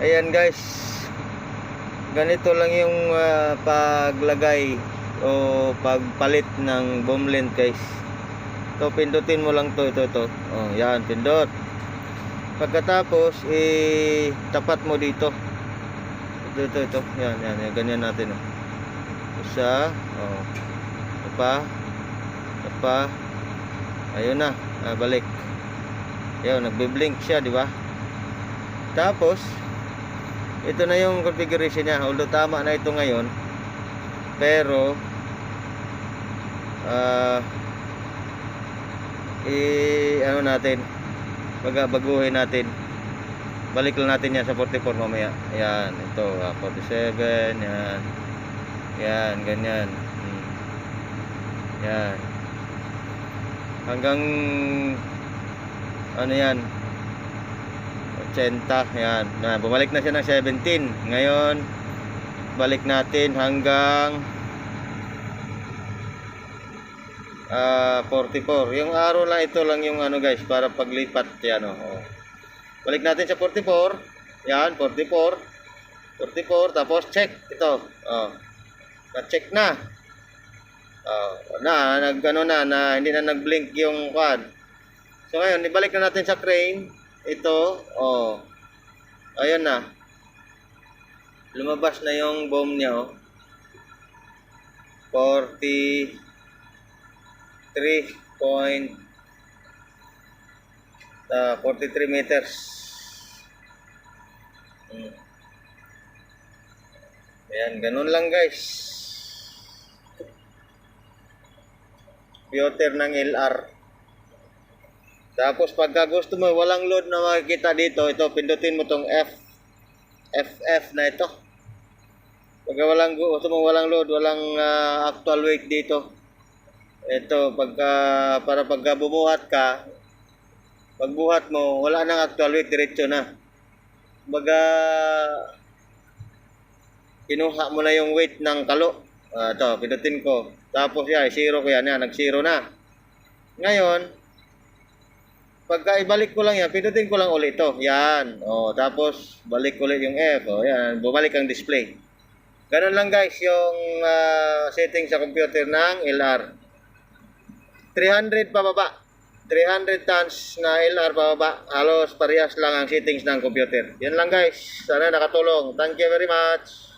Ayan guys, ganito lang yung paglagay o pagpalit ng boom length guys. So pindutin mo lang ito. Oh, yan, pindot. Pagkatapos tapat mo dito. Ito. Yan, ganyan natin oh. Isa, oh. Apa. Ayun na, balik. Ayun, nagbe-blink siya, di ba? Tapos ito na yung configuration niya. Although tama na ito ngayon, pero ano natin, baguhin natin. Balik lang natin yan sa 44 mamaya. Ayan, ito 47, yan, ganyan. Yan. Hanggang ano yan, 80, yan. Bumalik na siya ng 17. Ngayon, balik natin hanggang 44. Yung arrow lang, ito lang yung ano guys, para paglipat yan oh. Balik natin sa 44. Yan, 44. Tapos check ito. Oh. Na-check na. Nag-ano na hindi na nag-blink yung quad. So ngayon, ibalik na natin sa crane. Ito, oh. Ayun na. Lumabas na yung boom niya, oh. 43 meters. Ayan, ganun lang guys. Computer ng LR. Tapos pagka gusto mo walang load na makikita dito, ito pindutin mo tong FF na ito. Pagka gusto mo walang load, walang actual weight dito. Ito para pagka bumuhat ka, pagbuhat mo wala nang actual weight, diretso na. Baga kinuha mo na yung weight ng kalo. Ito, pindutin ko. Tapos yan, zero ko yan, nag-zero na. Ngayon, pagka ibalik ko lang yan, pindutin ko lang ulit ito. Yan. Tapos balik ulit yung F. Yan, bumalik ang display. Ganun lang guys yung setting sa computer ng LR. 300 pababa. 300 tons na LR pababa. Halos parehas lang ang settings ng computer. Yan lang guys. Sana nakatulong. Thank you very much.